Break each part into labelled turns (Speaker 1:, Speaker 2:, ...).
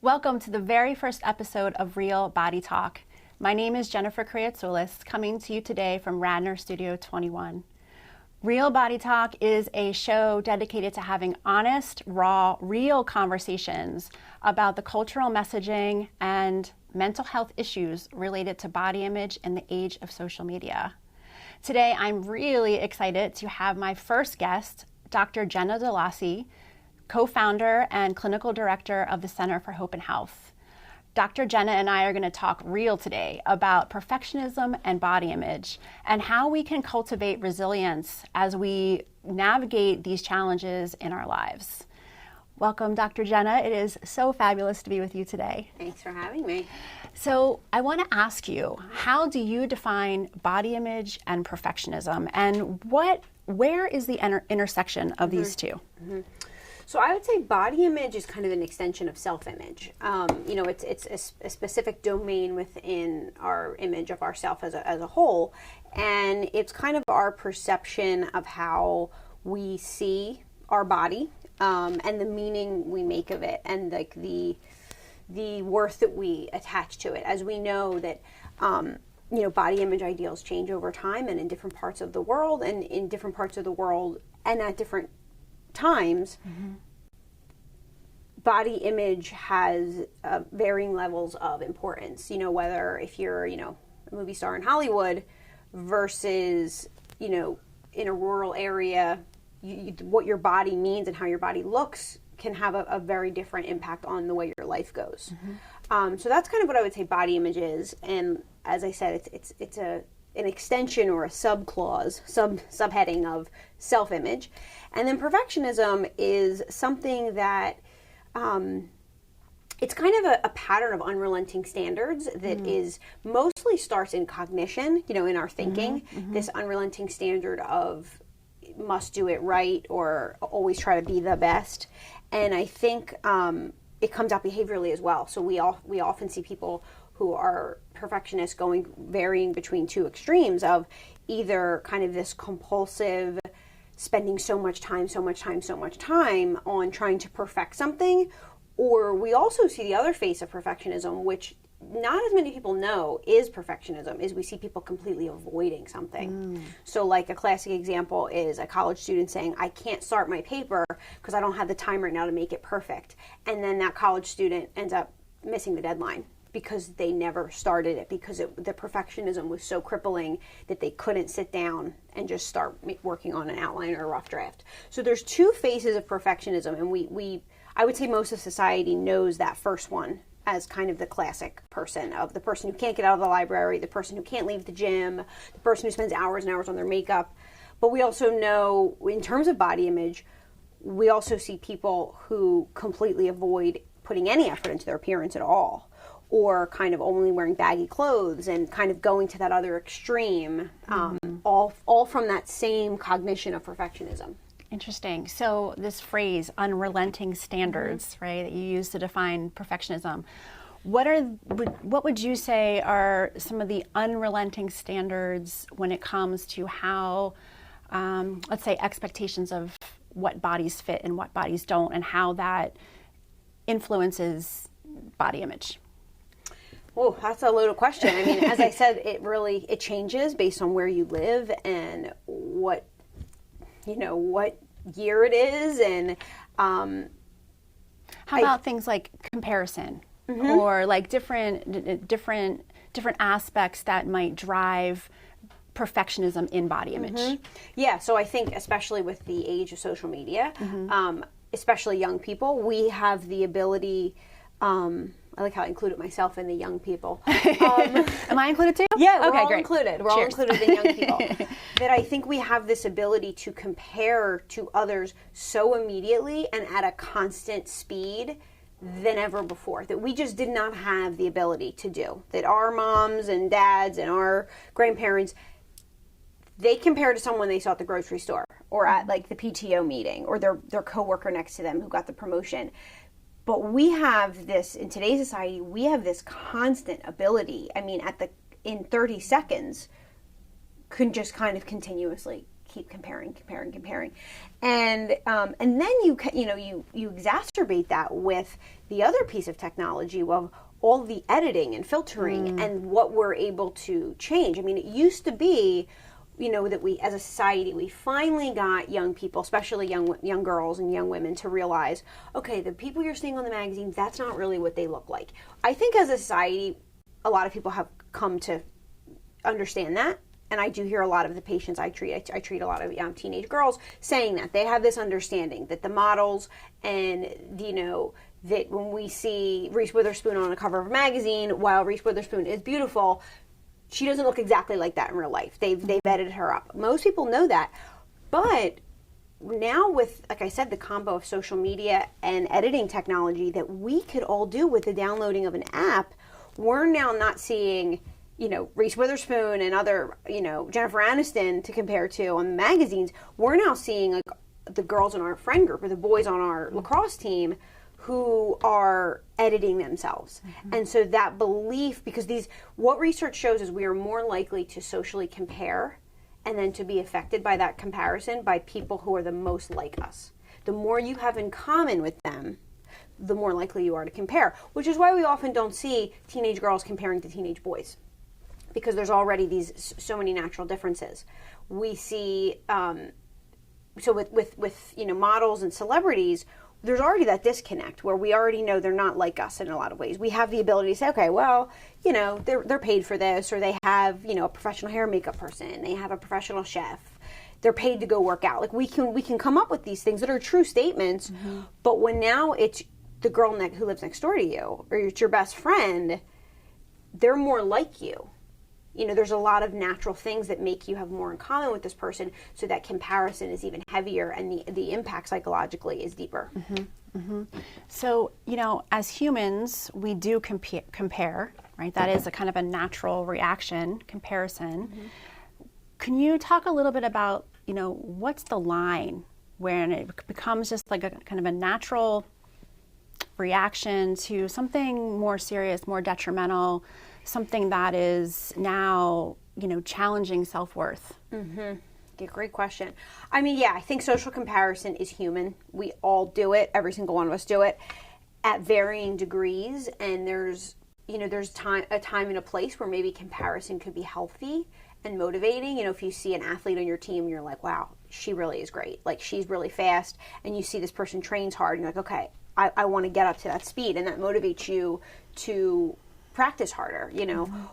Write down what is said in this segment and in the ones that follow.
Speaker 1: Welcome to the very first episode of Real Body Talk. My name is Jennifer Kreatsoulas, coming to you today from Radnor Studio 21. Real Body Talk is a show dedicated to having honest, raw, real conversations about the cultural messaging and mental health issues related to body image in the age of social media. Today, I'm really excited to have my first guest, Dr. Jenna DiLossi, co-founder and clinical director of the Center for Hope and Health. Dr. Jenna and I are going to talk real today about perfectionism and body image and how we can cultivate resilience as we navigate these challenges in our lives. Welcome, Dr. Jenna. It is so fabulous to be with you today.
Speaker 2: Thanks for having me.
Speaker 1: So I want to ask you, how do you define body image and perfectionism, and where is the intersection of these two?
Speaker 2: So I would say body image is kind of an extension of self-image. It's a specific domain within our image of ourself as a whole, and it's kind of our perception of how we see our body and the meaning we make of it, and like the worth that we attach to it. As we know that body image ideals change over time and in different parts of the world, and in different parts of the world and at different times. Body image has varying levels of importance, whether if you're, a movie star in Hollywood versus, in a rural area, what your body means and how your body looks can have a very different impact on the way your life goes. So that's kind of what I would say body image is. And as I said, it's an extension or a subheading of self-image. And then perfectionism is something that it's kind of a pattern of unrelenting standards that is mostly starts in cognition, in our thinking. This unrelenting standard of must do it right or always try to be the best. And I think it comes out behaviorally as well. So we often see people who are perfectionists varying between two extremes of either kind of this compulsive spending so much time on trying to perfect something, or we also see the other face of perfectionism, which not as many people know is perfectionism, is we see people completely avoiding something. So like a classic example is a college student saying, I can't start my paper because I don't have the time right now to make it perfect. And then that college student ends up missing the deadline because they never started it, because the perfectionism was so crippling that they couldn't sit down and just start working on an outline or a rough draft. So there's two phases of perfectionism, and I would say most of society knows that first one as kind of the classic person, of the person who can't get out of the library, the person who can't leave the gym, the person who spends hours and hours on their makeup. But we also know, in terms of body image, we also see people who completely avoid putting any effort into their appearance at all, or kind of only wearing baggy clothes and kind of going to that other extreme, all from that same cognition of perfectionism.
Speaker 1: Interesting. So this phrase, unrelenting standards, right, that you use to define perfectionism, what would you say are some of the unrelenting standards when it comes to how, let's say, expectations of what bodies fit and what bodies don't, and how that influences body image?
Speaker 2: Oh, that's a loaded question. I mean, as I said, it changes based on where you live and what year it is, and
Speaker 1: how about things like comparison or like different aspects that might drive perfectionism in body image?
Speaker 2: Yeah, so I think especially with the age of social media, especially young people, we have the ability. I like how I included myself in the young people.
Speaker 1: Am I included too?
Speaker 2: Yeah, we're
Speaker 1: okay,
Speaker 2: all
Speaker 1: great.
Speaker 2: included. We're all included in young people. That I think we have this ability to compare to others so immediately and at a constant speed than ever before, that we just did not have the ability to do. That our moms and dads and our grandparents, they compare to someone they saw at the grocery store or at like the PTO meeting, or their coworker next to them who got the promotion. But we have this, in today's society, we have this constant ability. I mean, in 30 seconds, can just kind of continuously keep comparing, and then you exacerbate that with the other piece of technology of all the editing and filtering and what we're able to change. I mean, it used to be, that we, as a society, we finally got young people, especially young girls and young women, to realize, okay, the people you're seeing on the magazines, that's not really what they look like. I think as a society, a lot of people have come to understand that. And I do hear a lot of the patients I treat a lot of teenage girls saying that. They have this understanding that the models and, that when we see Reese Witherspoon on a cover of a magazine, while Reese Witherspoon is beautiful, she doesn't look exactly like that in real life. They've edited her up. Most people know that. But now with, like I said, the combo of social media and editing technology that we could all do with the downloading of an app, we're now not seeing, Reese Witherspoon and other, Jennifer Aniston to compare to on the magazines. We're now seeing like the girls in our friend group or the boys on our lacrosse team who are editing themselves. And so that belief, because what research shows is we are more likely to socially compare and then to be affected by that comparison by people who are the most like us. The more you have in common with them, the more likely you are to compare, which is why we often don't see teenage girls comparing to teenage boys, because there's already so many natural differences. We see, so with models and celebrities, there's already that disconnect where we already know they're not like us in a lot of ways. We have the ability to say, okay, well, they're paid for this, or they have, a professional hair and makeup person, they have a professional chef, they're paid to go work out. Like we can come up with these things that are true statements, but when now it's the girl who lives next door to you, or it's your best friend, they're more like you. There's a lot of natural things that make you have more in common with this person, so that comparison is even heavier and the impact psychologically is deeper.
Speaker 1: So, as humans, we do compare, right? That is a kind of a natural reaction, comparison. Can you talk a little bit about, what's the line when it becomes just like a kind of a natural reaction to something more serious, more detrimental, something that is now, challenging self-worth?
Speaker 2: Okay, great question. I mean, yeah, I think social comparison is human. We all do it. Every single one of us do it at varying degrees. And there's a time and a place where maybe comparison could be healthy and motivating. If you see an athlete on your team, you're like, wow, she really is great. Like, she's really fast. And you see this person trains hard, and you're like, okay, I want to get up to that speed. And that motivates you to practice harder,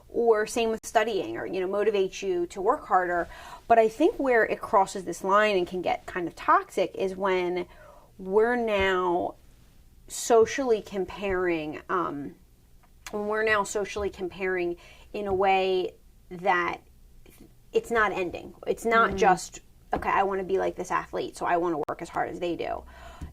Speaker 2: or same with studying, or, motivates you to work harder. But I think where it crosses this line and can get kind of toxic is when we're now socially comparing, in a way that it's not ending. It's not just, okay, I want to be like this athlete, so I want to work as hard as they do.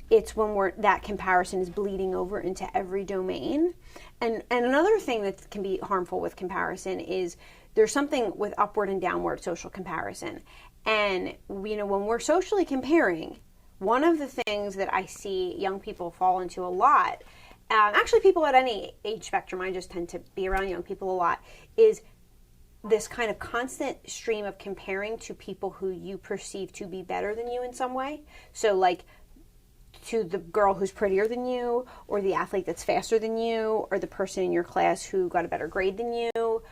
Speaker 2: It's when that comparison is bleeding over into every domain. And another thing that can be harmful with comparison is there's something with upward and downward social comparison. And, when we're socially comparing, one of the things that I see young people fall into a lot, actually people at any age spectrum, I just tend to be around young people a lot, is this kind of constant stream of comparing to people who you perceive to be better than you in some way. So like, to the girl who's prettier than you, or the athlete that's faster than you, or the person in your class who got a better grade than you, or,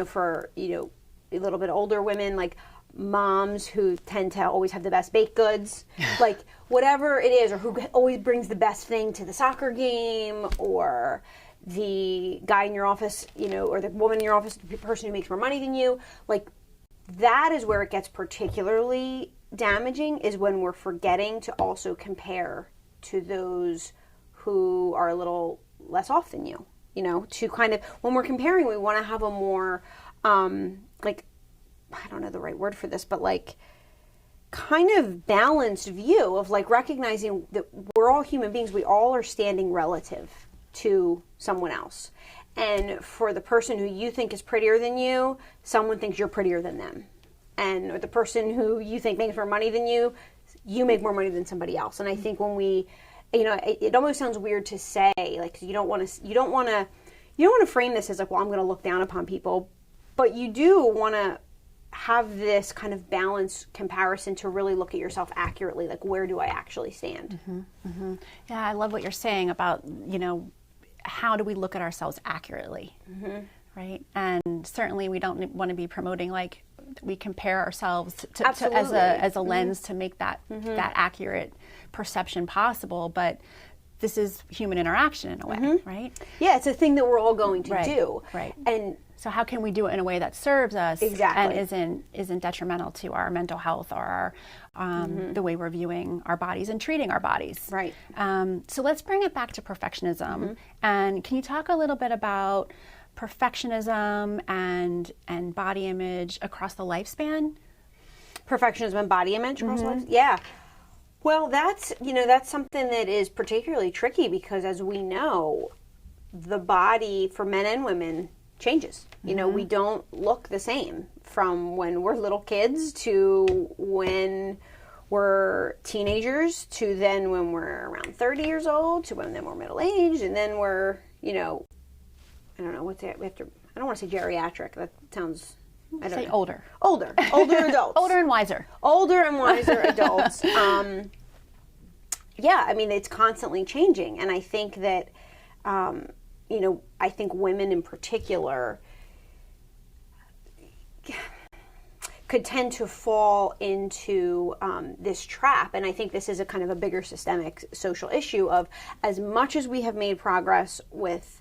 Speaker 2: for, a little bit older women, like moms who tend to always have the best baked goods, like whatever it is, or who always brings the best thing to the soccer game, or the guy in your office, or the woman in your office, the person who makes more money than you. Like, that is where it gets particularly damaging, is when we're forgetting to also compare to those who are a little less off than you, to kind of, when we're comparing, we want to have a more, like, I don't know the right word for this, but like kind of balanced view of like recognizing that we're all human beings. We all are standing relative to someone else. And for the person who you think is prettier than you, someone thinks you're prettier than them. And the person who you think makes more money than you make more money than somebody else. And I think when we, it almost sounds weird to say, like, you don't want to frame this as like, well, I'm going to look down upon people, but you do want to have this kind of balanced comparison to really look at yourself accurately, like where do I actually stand?
Speaker 1: Yeah, I love what you're saying about, how do we look at ourselves accurately, right? And certainly we don't want to be promoting like we compare ourselves to as a lens to make that that accurate perception possible, but this is human interaction in a way, right?
Speaker 2: Yeah, it's a thing that we're all going to do.
Speaker 1: Right.
Speaker 2: And
Speaker 1: so how can we do it in a way that serves us
Speaker 2: Exactly.
Speaker 1: and isn't detrimental to our mental health or our, the way we're viewing our bodies and treating our bodies?
Speaker 2: Right.
Speaker 1: So let's bring it back to perfectionism. And can you talk a little bit about perfectionism and body image across the lifespan?
Speaker 2: Perfectionism and body image across life? Yeah. Well, that's something that is particularly tricky because, as we know, the body for men and women changes. We don't look the same from when we're little kids to when we're teenagers to then when we're around 30 years old to when then we're middle-aged and then we're, I don't know, I don't want to say geriatric. That sounds... I don't
Speaker 1: Say
Speaker 2: know.
Speaker 1: older.
Speaker 2: Older adults.
Speaker 1: Older and wiser.
Speaker 2: Older and wiser adults. Yeah, I mean, it's constantly changing. And I think that, I think women in particular could tend to fall into this trap. And I think this is a kind of a bigger systemic social issue of as much as we have made progress with,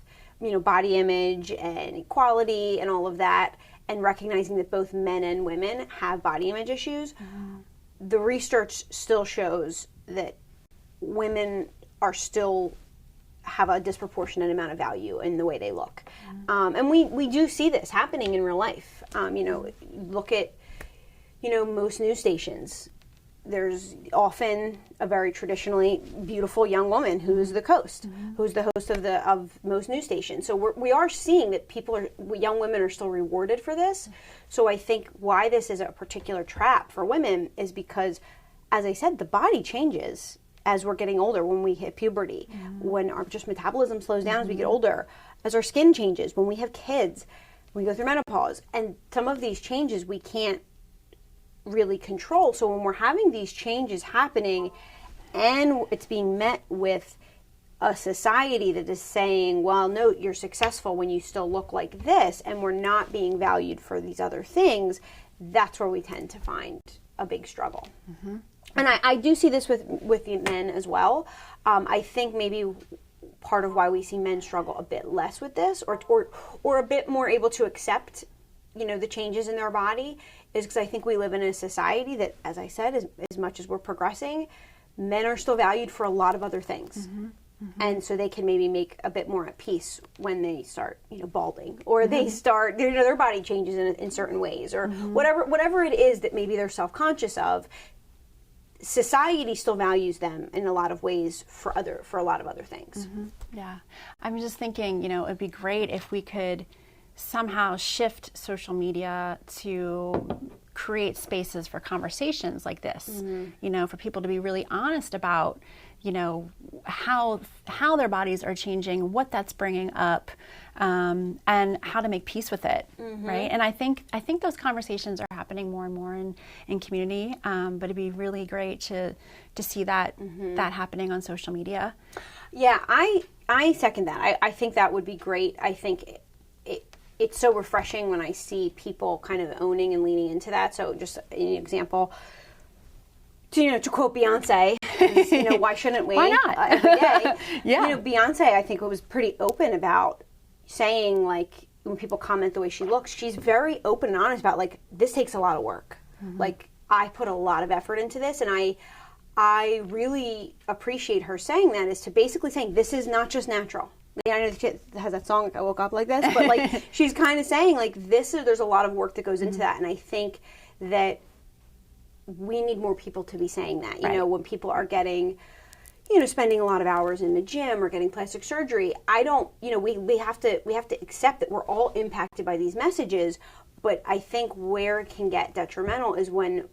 Speaker 2: body image and equality and all of that, and recognizing that both men and women have body image issues, the research still shows that women are still have a disproportionate amount of value in the way they look. And we do see this happening in real life. Look at, most news stations. There's often a very traditionally beautiful young woman who's the host, who's the host of most news stations. So we are seeing that young women are still rewarded for this. So I think why this is a particular trap for women is because, as I said, the body changes as we're getting older, when we hit puberty, when our just metabolism slows down as we get older, as our skin changes, when we have kids, when we go through menopause. And some of these changes we can't really control. So when we're having these changes happening and it's being met with a society that is saying, well, no, you're successful when you still look like this, and we're not being valued for these other things, that's where we tend to find a big struggle. And I do see this with the men as well. I think maybe part of why we see men struggle a bit less with this or a bit more able to accept, the changes in their body is because I think we live in a society that, as I said, as much as we're progressing, men are still valued for a lot of other things. And so they can maybe make a bit more at peace when they start, balding, or they start, their body changes in certain ways, or whatever it is that maybe they're self-conscious of. Society still values them in a lot of ways for a lot of other things.
Speaker 1: Yeah. I'm just thinking, it'd be great if we could somehow shift social media to create spaces for conversations like this, for people to be really honest about, how their bodies are changing, what that's bringing up, and how to make peace with it, right? And I think those conversations are happening more and more in community, but it'd be really great to see that that happening on social media.
Speaker 2: Yeah, I second that. I think that would be great. I think it's so refreshing when I see people kind of owning and leaning into that. So just an example, to quote Beyonce, is, why shouldn't we?
Speaker 1: Why not?
Speaker 2: Every day.
Speaker 1: Yeah.
Speaker 2: Beyonce, I think, was pretty open about saying, like, when people comment the way she looks, she's very open and honest about, like, this takes a lot of work. Like, I put a lot of effort into this, and I really appreciate her saying that, is to basically saying, this is not just natural. I know the kid has that song, like, I woke up like this, but, like, she's kind of saying, like, there's a lot of work that goes into that, and I think that we need more people to be saying that. When people are getting, spending a lot of hours in the gym or getting plastic surgery, we have to accept that we're all impacted by these messages, but I think where it can get detrimental is when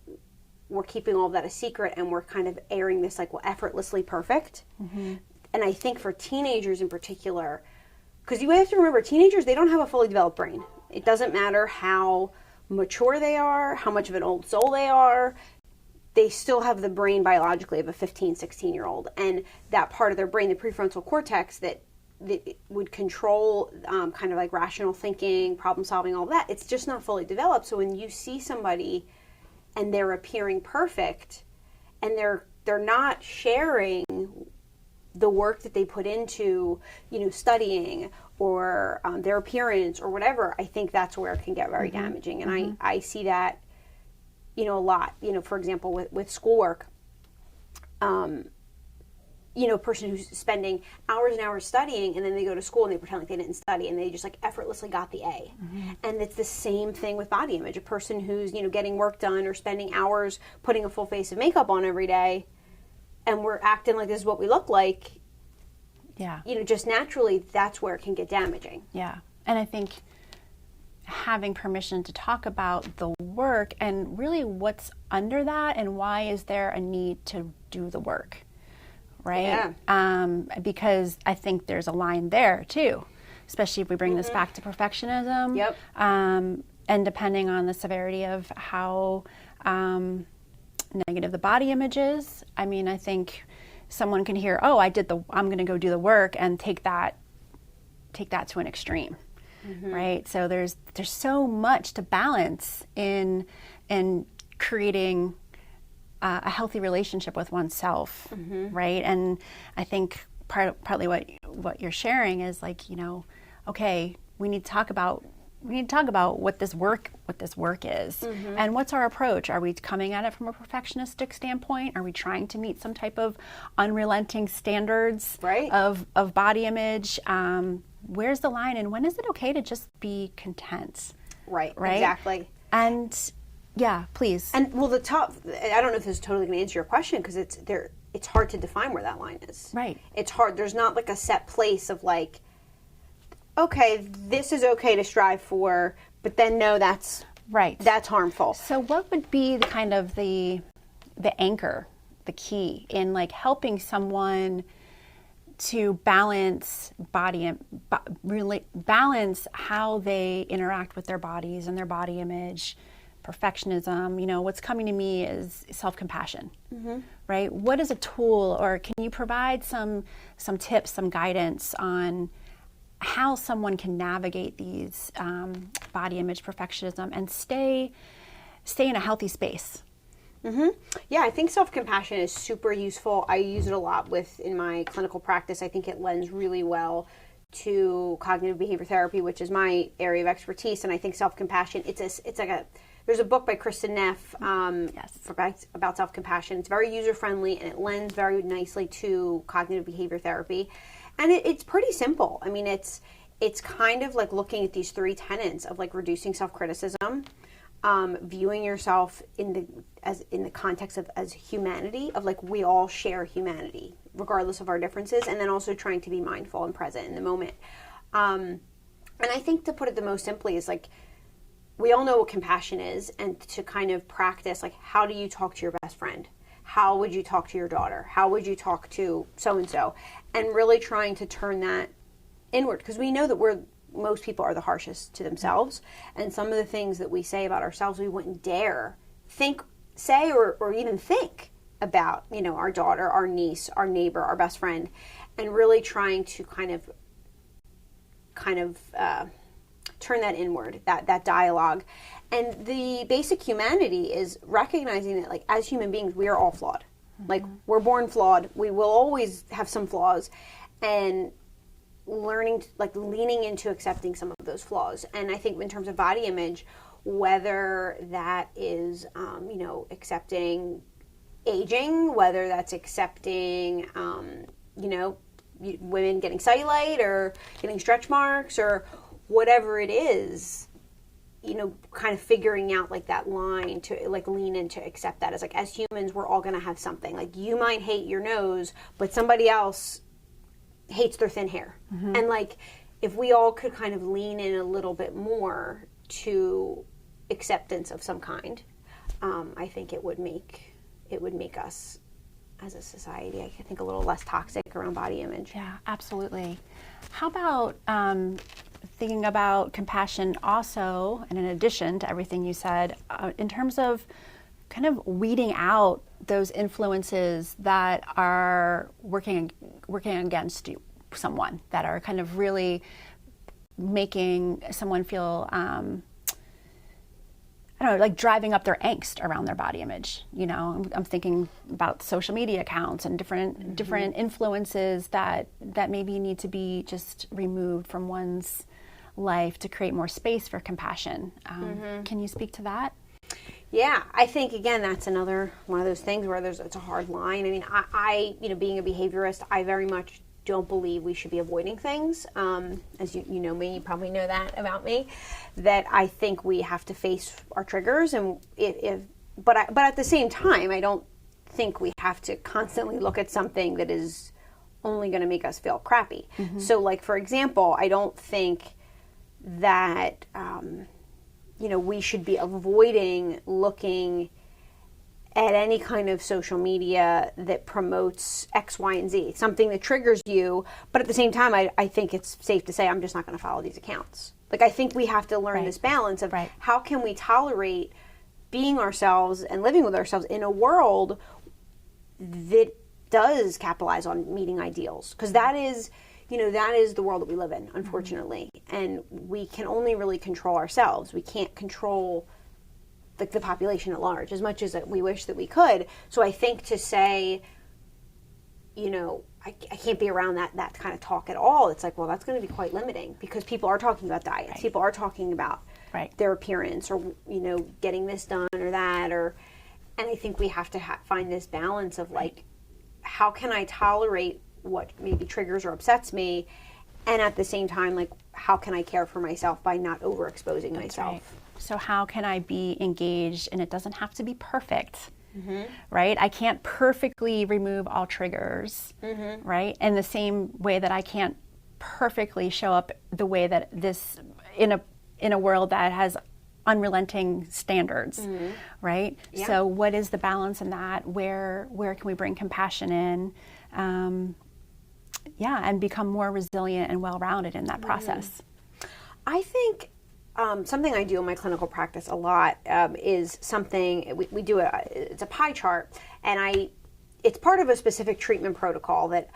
Speaker 2: we're keeping all of that a secret and we're kind of airing this, like, well, effortlessly perfect. And I think for teenagers in particular, because you have to remember, teenagers, they don't have a fully developed brain. It doesn't matter how mature they are, how much of an old soul they are, they still have the brain biologically of a 15, 16-year-old. And that part of their brain, the prefrontal cortex, that would control kind of like rational thinking, problem solving, all that, it's just not fully developed. So when you see somebody and they're appearing perfect and they're not sharing the work that they put into, studying or their appearance or whatever, I think that's where it can get very damaging. And I see that, a lot, for example, with schoolwork, a person who's spending hours and hours studying, and then they go to school and they pretend like they didn't study, and they just like effortlessly got the A. And it's the same thing with body image. A person who's, getting work done or spending hours putting a full face of makeup on every day, and we're acting like this is what we look like.
Speaker 1: Yeah.
Speaker 2: Just naturally, that's where it can get damaging.
Speaker 1: Yeah. And I think having permission to talk about the work and really what's under that and why is there a need to do the work, right?
Speaker 2: Yeah.
Speaker 1: Because I think there's a line there too, especially if we bring this back to perfectionism.
Speaker 2: Yep.
Speaker 1: And depending on the severity of how negative the body image is, I think someone can hear, oh, I'm going to go do the work and take that to an extreme. Right? So there's so much to balance in creating a healthy relationship with oneself, right? And I think partly what you're sharing is like, okay, we need to talk about what this work is, and what's our approach. Are we coming at it from a perfectionistic standpoint? Are we trying to meet some type of unrelenting standards of body image? Where's the line, and when is it okay to just be content? Right?
Speaker 2: Exactly.
Speaker 1: And yeah, please.
Speaker 2: And well, I don't know if this is totally going to answer your question, because it's hard to define where that line is.
Speaker 1: Right.
Speaker 2: It's hard. There's not like a set place of like, okay, this is okay to strive for, but then no, that's
Speaker 1: right.
Speaker 2: That's harmful.
Speaker 1: So what would be the kind of the anchor, the key in like helping someone to balance balance how they interact with their bodies and their body image, perfectionism? What's coming to me is self-compassion, right? What is a tool, or can you provide some tips, some guidance on how someone can navigate these body image, perfectionism, and stay in a healthy space?
Speaker 2: Yeah, I think self-compassion is super useful. I use it a lot in my clinical practice. I think it lends really well to cognitive behavior therapy, which is my area of expertise. And I think self-compassion, there's a book by Kristen Neff about self-compassion. It's very user-friendly, and it lends very nicely to cognitive behavior therapy. And it's pretty simple. It's kind of like looking at these three tenets of like reducing self-criticism, viewing yourself in the context of as humanity, of like we all share humanity regardless of our differences, and then also trying to be mindful and present in the moment. And I think, to put it the most simply, is like we all know what compassion is, and to kind of practice like, how do you talk to your best friend? How would you talk to your daughter? How would you talk to so-and-so? And really trying to turn that inward, because we know that most people are the harshest to themselves, and some of the things that we say about ourselves we wouldn't dare say or even think about, our daughter, our niece, our neighbor, our best friend, and really trying to kind of turn that inward, that dialogue. And the basic humanity is recognizing that, like, as human beings, we are all flawed. Like, we're born flawed. We will always have some flaws, and leaning into accepting some of those flaws. And I think in terms of body image, whether that is, accepting aging, whether that's accepting, women getting cellulite or getting stretch marks or whatever it is, kind of figuring out like that line to like lean in to accept that as like, as humans, we're all going to have something. Like, you might hate your nose, but somebody else hates their thin hair. And like, if we all could kind of lean in a little bit more to acceptance of some kind, I think it would make us as a society, I think, a little less toxic around body image.
Speaker 1: Yeah, absolutely. How about thinking about compassion also, and in addition to everything you said, in terms of kind of weeding out those influences that are working against someone, that are kind of really making someone feel, I don't know, like driving up their angst around their body image. You know, I'm thinking about social media accounts and different influences that maybe need to be just removed from one's life to create more space for compassion. Can you speak to that?
Speaker 2: Yeah, I think, again, that's another one of those things where it's a hard line. I mean, I being a behaviorist, I very much don't believe we should be avoiding things. As you know me, you probably know that about me, that I think we have to face our triggers, and but at the same time, I don't think we have to constantly look at something that is only going to make us feel crappy. So, like, for example, I don't think that we should be avoiding looking at any kind of social media that promotes X, Y, and Z, something that triggers you. But at the same time, I think it's safe to say I'm just not going to follow these accounts. Like, I think we have to learn this balance of how can we tolerate being ourselves and living with ourselves in a world that does capitalize on meeting ideals. Because that is the world that we live in, unfortunately. And we can only really control ourselves. We can't control the population at large as much as we wish that we could. So I think to say, I can't be around that kind of talk at all. It's like, well, that's going to be quite limiting, because people are talking about diets. Right. People are talking about their appearance, or, getting this done or that. And I think we have to find this balance of like, how can I tolerate what maybe triggers or upsets me, and at the same time, like, how can I care for myself by not overexposing myself?
Speaker 1: Right. So how can I be engaged? And it doesn't have to be perfect, right? I can't perfectly remove all triggers, right? In the same way that I can't perfectly show up the way that this in a world that has unrelenting standards, right? Yeah. So what is the balance in that? Where can we bring compassion in? And become more resilient and well-rounded in that process.
Speaker 2: I think something I do in my clinical practice a lot is something we do. It's a pie chart, and it's part of a specific treatment protocol that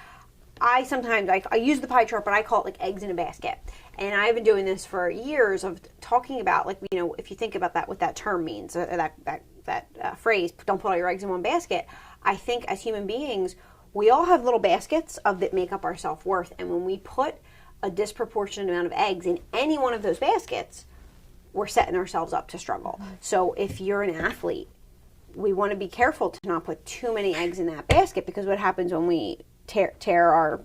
Speaker 2: I sometimes I use the pie chart, but I call it like eggs in a basket. And I've been doing this for years of talking about, like, if you think about that, what that term means, that phrase, don't put all your eggs in one basket. I think as human beings, we all have little baskets that make up our self-worth. And when we put a disproportionate amount of eggs in any one of those baskets, we're setting ourselves up to struggle. So if you're an athlete, we want to be careful to not put too many eggs in that basket, because what happens when we tear our,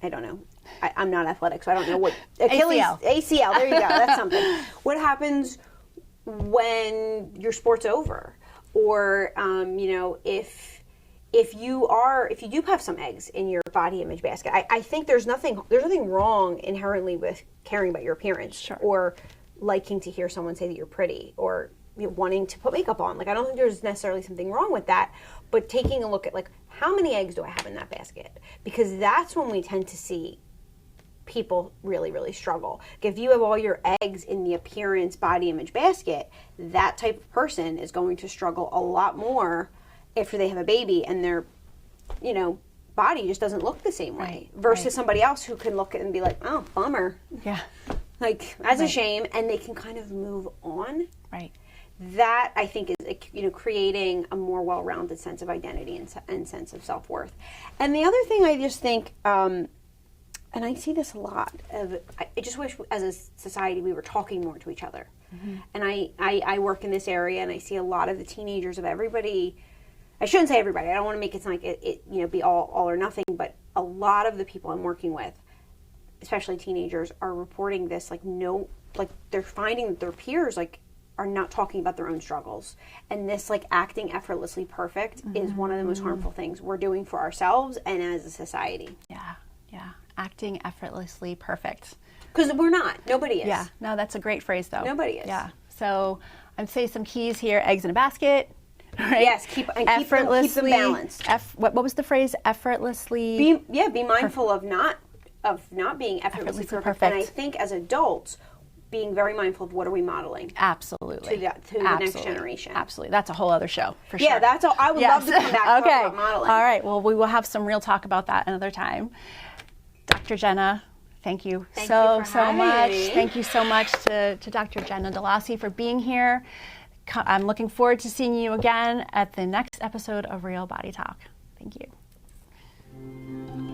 Speaker 2: I don't know, I'm not athletic, so I don't know what, Achilles, ACL, there you go, that's something. What happens when your sport's over? Or, if you do have some eggs in your body image basket, I think there's nothing wrong inherently with caring about your appearance, or liking to hear someone say that you're pretty, or wanting to put makeup on. Like, I don't think there's necessarily something wrong with that, but taking a look at, like, how many eggs do I have in that basket? Because that's when we tend to see people really, really struggle. If you have all your eggs in the appearance, body image basket, that type of person is going to struggle a lot more after they have a baby and their, body just doesn't look the same way, versus somebody else who can look at it and be like, oh, bummer. Yeah. Like, that's a shame, and they can kind of move on. Right. That, I think, is, creating a more well-rounded sense of identity and sense of self-worth. And the other thing I just think, and I see this a lot, I just wish as a society we were talking more to each other. And I work in this area, and I see a lot of the teenagers of everybody. I shouldn't say everybody. I don't want to make it sound like it be all or nothing, but a lot of the people I'm working with, especially teenagers, are reporting this, they're finding that their peers, are not talking about their own struggles. And this, acting effortlessly perfect is one of the most harmful things we're doing for ourselves and as a society.
Speaker 1: Yeah. Acting effortlessly perfect.
Speaker 2: Because we're not. Nobody is.
Speaker 1: Yeah. No, that's a great phrase, though.
Speaker 2: Nobody is.
Speaker 1: Yeah. So I'd say some keys here: eggs in a basket. Right?
Speaker 2: Keep them balanced.
Speaker 1: What was the phrase? Effortlessly.
Speaker 2: Be mindful of not not being effortlessly perfect.
Speaker 1: perfect.
Speaker 2: And I think as adults, being very mindful of what are we modeling.
Speaker 1: Absolutely.
Speaker 2: To the next generation.
Speaker 1: Absolutely. That's a whole other show for sure.
Speaker 2: Yeah, that's all. I would love to come back and talk about modeling.
Speaker 1: All right. Well, we will have some real talk about that another time. Dr. Jenna, thank you so much. Thank you so much to Dr. Jenna DiLossi for being here. I'm looking forward to seeing you again at the next episode of Real Body Talk. Thank you.